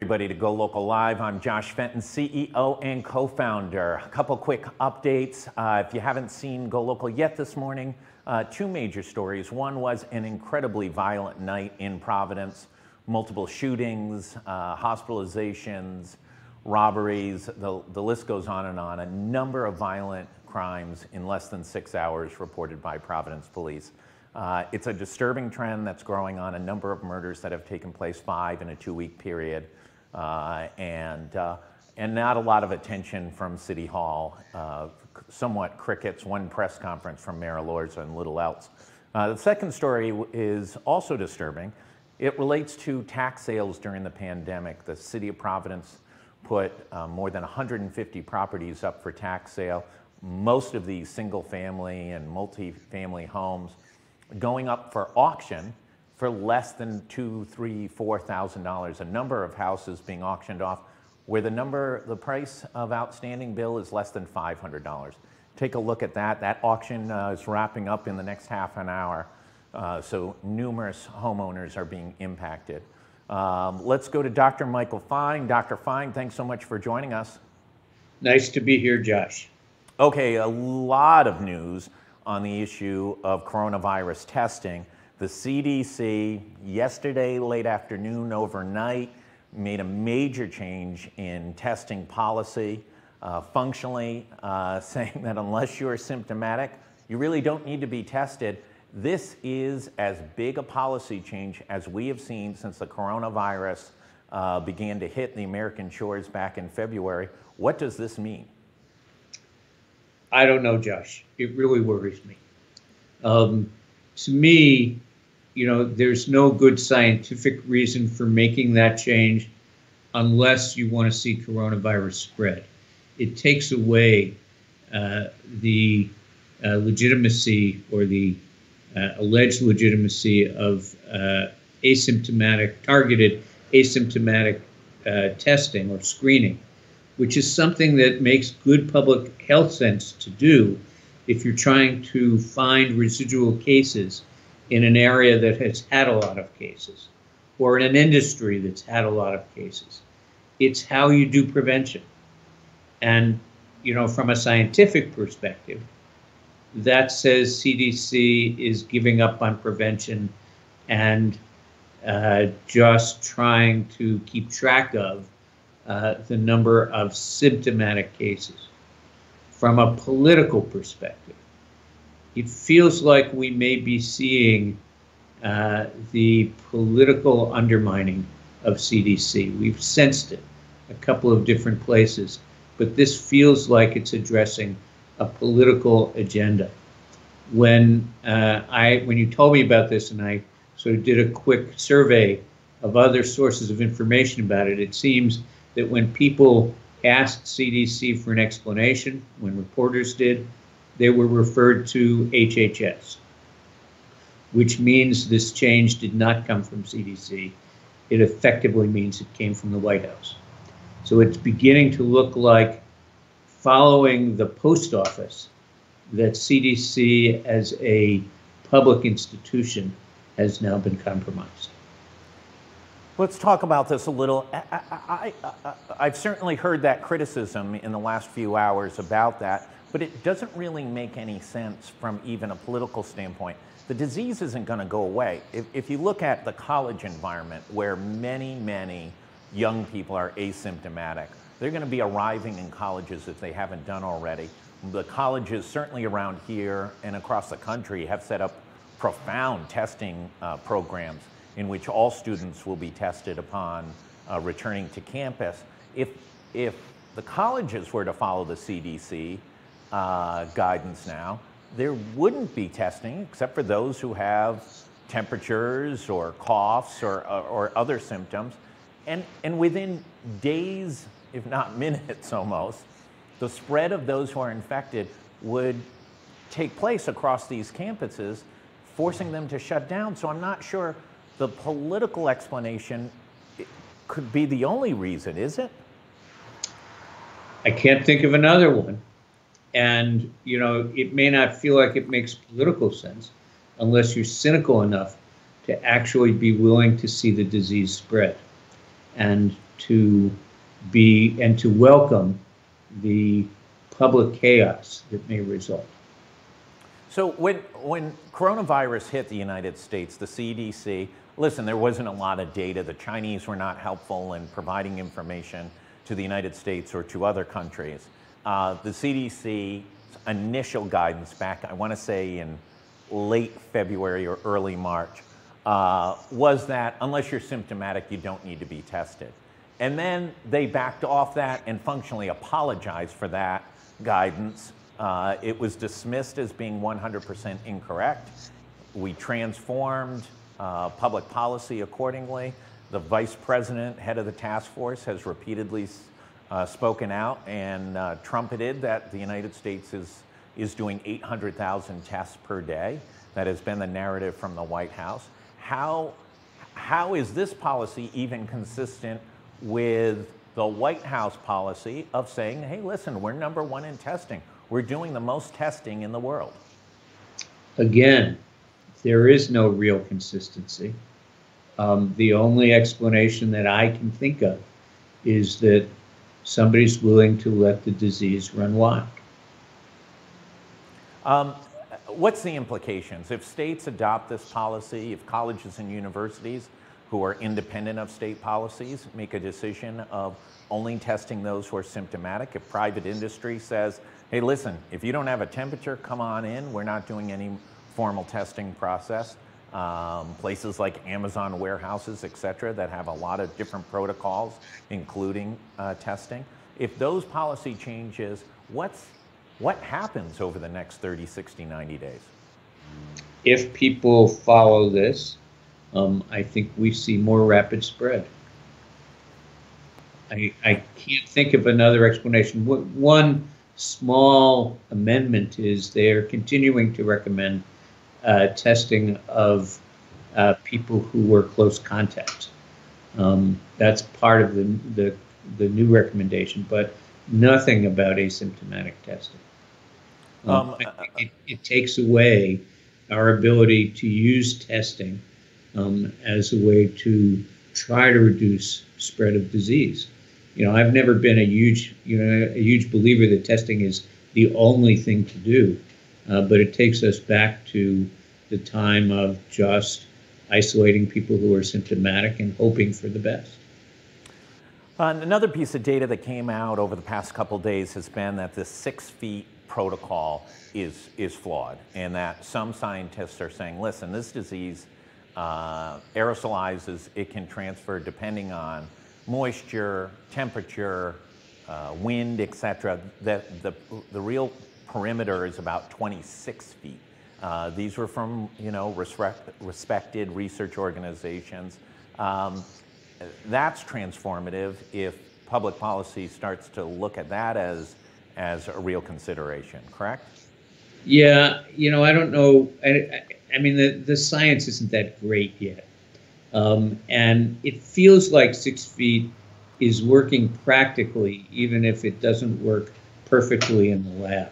Everybody to Go Local Live. I'm Josh Fenton, CEO and co-founder. A couple quick updates. If you haven't seen Go Local yet this morning, two major stories. One was an incredibly violent night in Providence. Multiple shootings, hospitalizations, robberies, the list goes on and on. A number of violent crimes in less than 6 hours reported by Providence police. It's a disturbing trend that's growing on. A number of murders that have taken place, 5 in a 2-week period, and not a lot of attention from City Hall. Somewhat crickets, one press conference from Mayor Elorza and little else. The second story is also disturbing. It relates to tax sales during the pandemic. The City of Providence put more than 150 properties up for tax sale. Most of these single family and multi-family homes going up for auction for less than $2,000, $3,000, $4,000. A number of houses being auctioned off where the price of outstanding bill is less than $500. Take a look at that. That auction is wrapping up in the next half an hour. So numerous homeowners are being impacted. Let's go to Dr. Michael Fine. Dr. Fine, thanks so much for joining us. Nice to be here, Josh. Okay, a lot of news on the issue of coronavirus testing. The CDC yesterday, late afternoon, overnight, made a major change in testing policy, functionally saying that unless you're symptomatic, you really don't need to be tested. This is as big a policy change as we have seen since the coronavirus began to hit the American shores back in February. What does this mean? I don't know, Josh. It really worries me. To me, there's no good scientific reason for making that change unless you want to see coronavirus spread. It takes away the legitimacy or the alleged legitimacy of targeted asymptomatic testing or screening, which is something that makes good public health sense to do if you're trying to find residual cases in an area that has had a lot of cases or in an industry that's had a lot of cases. It's how you do prevention. And, from a scientific perspective, that says CDC is giving up on prevention and just trying to keep track of the number of symptomatic cases. From a political perspective, it feels like we may be seeing the political undermining of CDC. We've sensed it a couple of different places, but this feels like it's addressing a political agenda. When you told me about this and I sort of did a quick survey of other sources of information about it, it seems that when people asked CDC for an explanation, when reporters did, they were referred to HHS, which means this change did not come from CDC. It effectively means it came from the White House. So it's beginning to look like, following the post office, that CDC as a public institution has now been compromised. Let's talk about this a little. I've certainly heard that criticism in the last few hours about that, but it doesn't really make any sense from even a political standpoint. The disease isn't going to go away. If you look at the college environment where many young people are asymptomatic, they're going to be arriving in colleges if they haven't done already. The colleges, certainly around here and across the country, have set up profound testing programs in which all students will be tested upon returning to campus. If the colleges were to follow the CDC guidance now, there wouldn't be testing except for those who have temperatures or coughs or other symptoms. And within days, if not minutes almost, the spread of those who are infected would take place across these campuses, forcing them to shut down. So I'm not sure the political explanation could be the only reason, is it? I can't think of another one. And, it may not feel like it makes political sense unless you're cynical enough to actually be willing to see the disease spread. And to be and to welcome the public chaos that may result. So when coronavirus hit the United States, the CDC, listen, there wasn't a lot of data. The Chinese were not helpful in providing information to the United States or to other countries. The CDC's initial guidance back, I want to say in late February or early March, was that unless you're symptomatic, you don't need to be tested. And then they backed off that and functionally apologized for that guidance. It was dismissed as being 100% incorrect. We transformed public policy accordingly. The vice president, head of the task force, has repeatedly spoken out and trumpeted that the United States is doing 800,000 tests per day. That has been the narrative from the White House. How is this policy even consistent with the White House policy of saying, hey, listen, we're #1 in testing. We're doing the most testing in the world? Again, there is no real consistency. The only explanation that I can think of is that somebody's willing to let the disease run wild. What's the implications? If states adopt this policy, if colleges and universities who are independent of state policies make a decision of only testing those who are symptomatic, if private industry says, hey, listen, if you don't have a temperature, come on in, we're not doing any formal testing process. Places like Amazon warehouses, et cetera, that have a lot of different protocols, including testing. If those policy changes, what happens over the next 30, 60, 90 days? If people follow this, I think we see more rapid spread. I can't think of another explanation. One small amendment is they're continuing to recommend testing of people who were close contacts. That's part of the new recommendation, but nothing about asymptomatic testing. It takes away our ability to use testing as a way to try to reduce spread of disease. I've never been a huge believer that testing is the only thing to do, but it takes us back to the time of just isolating people who are symptomatic and hoping for the best. Another piece of data that came out over the past couple days has been that the 6 feet protocol is flawed, and that some scientists are saying, listen, this disease aerosolizes, it can transfer depending on moisture, temperature, wind, etc. That the real perimeter is about 26 feet. These were from respected research organizations. That's transformative if public policy starts to look at that as a real consideration, correct? Yeah, I don't know. I mean, the science isn't that great yet. And it feels like 6 feet is working practically, even if it doesn't work perfectly in the lab.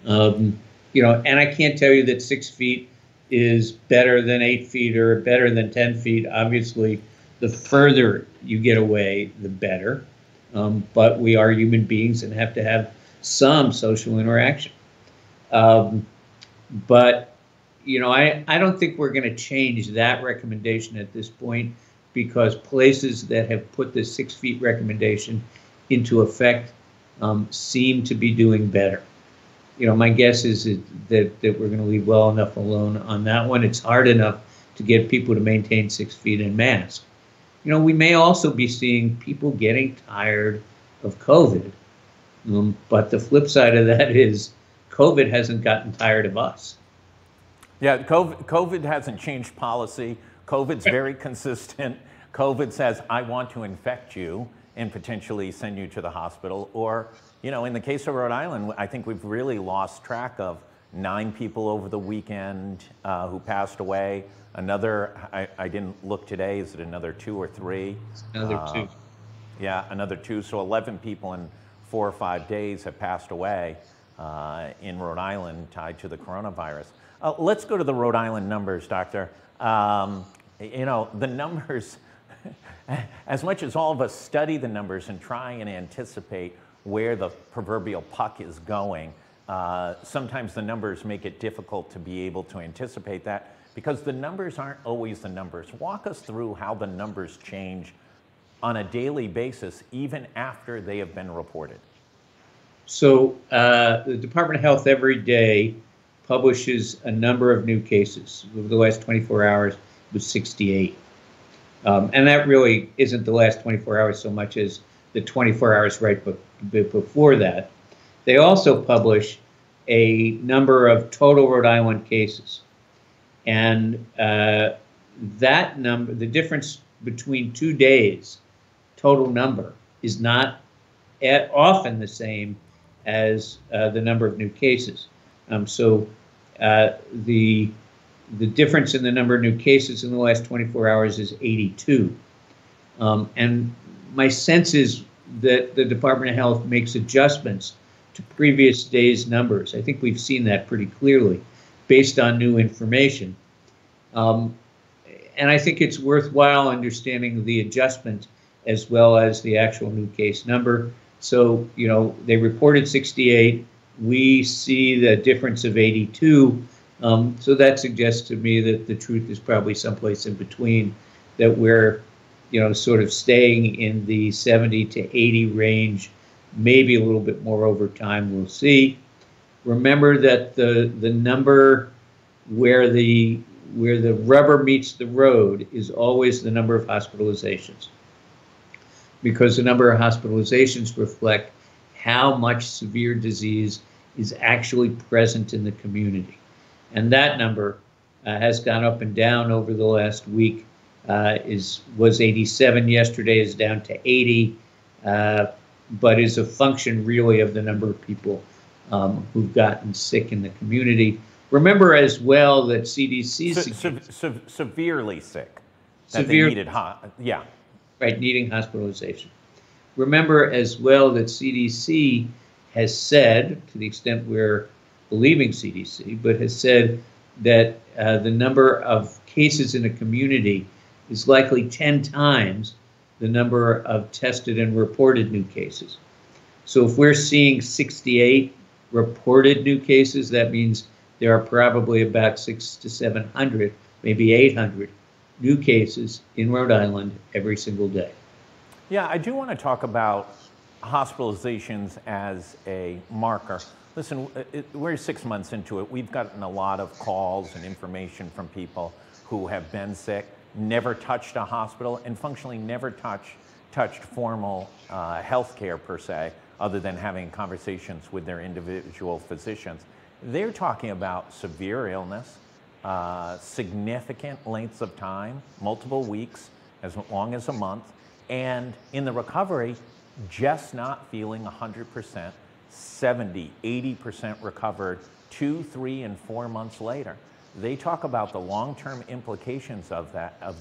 And I can't tell you that 6 feet is better than 8 feet or better than 10 feet. Obviously, the further you get away, the better. But we are human beings and have to have some social interaction. But I don't think we're going to change that recommendation at this point, because places that have put the 6 feet recommendation into effect seem to be doing better. My guess is that we're going to leave well enough alone on that one. It's hard enough to get people to maintain 6 feet in masks. We may also be seeing people getting tired of COVID. But the flip side of that is COVID hasn't gotten tired of us. Yeah, COVID hasn't changed policy. COVID's very consistent. COVID says, I want to infect you and potentially send you to the hospital. Or, in the case of Rhode Island, I think we've really lost track of 9 people over the weekend who passed away. Another, I didn't look today, is it another 2 or 3? Another 2. Yeah, another 2. So 11 people in 4 or 5 days have passed away in Rhode Island tied to the coronavirus. Let's go to the Rhode Island numbers, Doctor. The numbers, As much as all of us study the numbers and try and anticipate where the proverbial puck is going, sometimes the numbers make it difficult to be able to anticipate that because the numbers aren't always the numbers. Walk us through how the numbers change on a daily basis, even after they have been reported. So the Department of Health every day publishes a number of new cases. Over the last 24 hours, it was 68. And that really isn't the last 24 hours so much as the 24 hours right before that. They also publish a number of total Rhode Island cases. And that number, the difference between 2 days, total number, is not often the same as the number of new cases. So the difference in the number of new cases in the last 24 hours is 82. And my sense is that the Department of Health makes adjustments to previous days' numbers. I think we've seen that pretty clearly based on new information. And I think it's worthwhile understanding the adjustment as well as the actual new case number. So, you know, they reported 68. We see the difference of 82. So that suggests to me that the truth is probably someplace in between, that we're, you know, sort of staying in the 70 to 80 range, maybe a little bit more over time, we'll see. Remember that the number where the rubber meets the road is always the number of hospitalizations, because the number of hospitalizations reflect how much severe disease is actually present in the community. And that number has gone up and down over the last week. Was 87 yesterday, is down to 80, but is a function really of the number of people who've gotten sick in the community. Remember as well that CDC severely sick, that they needed needing hospitalization. Remember as well that CDC has said, to the extent we're believing CDC, but has said that the number of cases in a community is likely 10 times the number of tested and reported new cases. So if we're seeing 68 reported new cases, that means there are probably about 600 to 700, maybe 800 new cases in Rhode Island every single day. Yeah, I do want to talk about hospitalizations as a marker. Listen, we're 6 months into it. We've gotten a lot of calls and information from people who have been sick, never touched a hospital, and functionally never touched formal health care per se, other than having conversations with their individual physicians. They're talking about severe illness, significant lengths of time, multiple weeks, as long as a month, and in the recovery, just not feeling 100%, 70, 80% recovered 2, 3, and 4 months later. They talk about the long-term implications of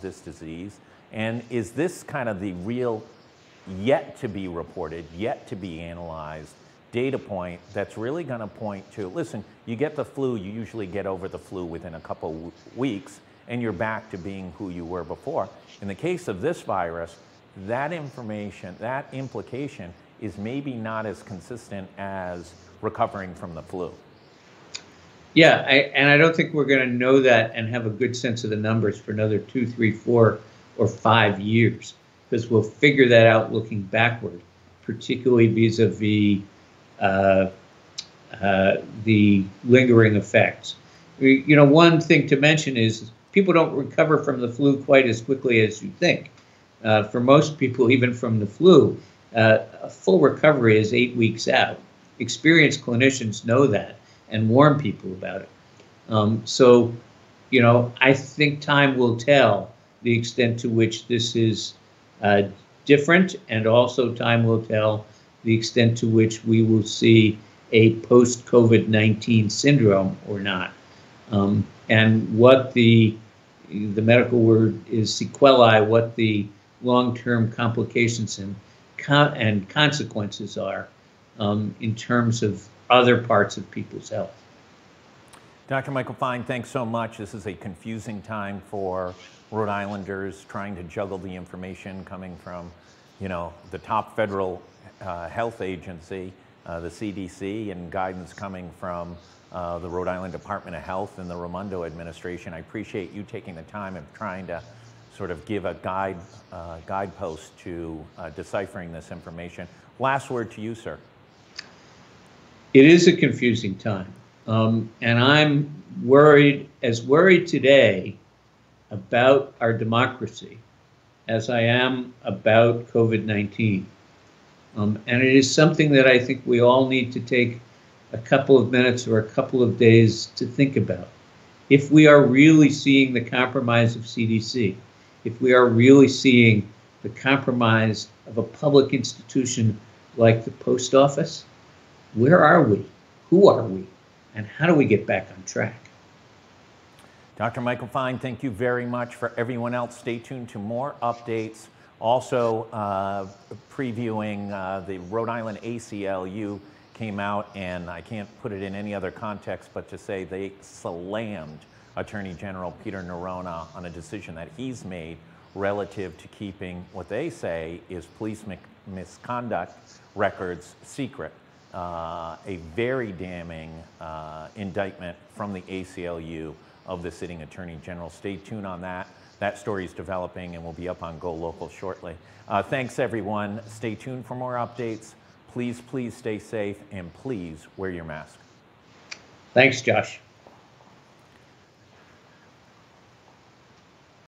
this disease, and is this kind of the real yet to be reported, yet to be analyzed data point that's really going to point to, listen, you get the flu, you usually get over the flu within a couple weeks, and you're back to being who you were before. In the case of this virus, that information, that implication is maybe not as consistent as recovering from the flu. Yeah, and I don't think we're going to know that and have a good sense of the numbers for another 2, 3, 4, or 5 years, because we'll figure that out looking backward, particularly vis-a-vis the lingering effects. You know, one thing to mention is people don't recover from the flu quite as quickly as you think. For most people, even from the flu, a full recovery is 8 weeks out. Experienced clinicians know that and warn people about it. So, you know, I think time will tell the extent to which this is different, and also time will tell the extent to which we will see a post-COVID-19 syndrome or not. And what the medical word is sequelae, what the long-term complications and consequences are in terms of other parts of people's health. Dr. Michael Fine, thanks so much. This is a confusing time for Rhode Islanders trying to juggle the information coming from, the top federal health agency, the CDC, and guidance coming from the Rhode Island Department of Health and the Raimondo administration. I appreciate you taking the time and trying to sort of give a guidepost to deciphering this information. Last word to you, sir. It is a confusing time. And I'm worried today about our democracy as I am about COVID-19. And it is something that I think we all need to take a couple of minutes or a couple of days to think about. If we are really seeing the compromise of CDC, if we are really seeing the compromise of a public institution like the post office, where are we? Who are we? And how do we get back on track? Dr. Michael Fine, thank you very much. For everyone else, stay tuned to more updates. Also, previewing the Rhode Island ACLU came out, and I can't put it in any other context but to say they slammed Attorney General Peter Neronha on a decision that he's made relative to keeping what they say is police misconduct records secret. A very damning indictment from the ACLU of the sitting Attorney General. Stay tuned on that. That story is developing and will be up on Go Local shortly. Thanks, everyone. Stay tuned for more updates. Please stay safe, and please wear your mask. Thanks, Josh.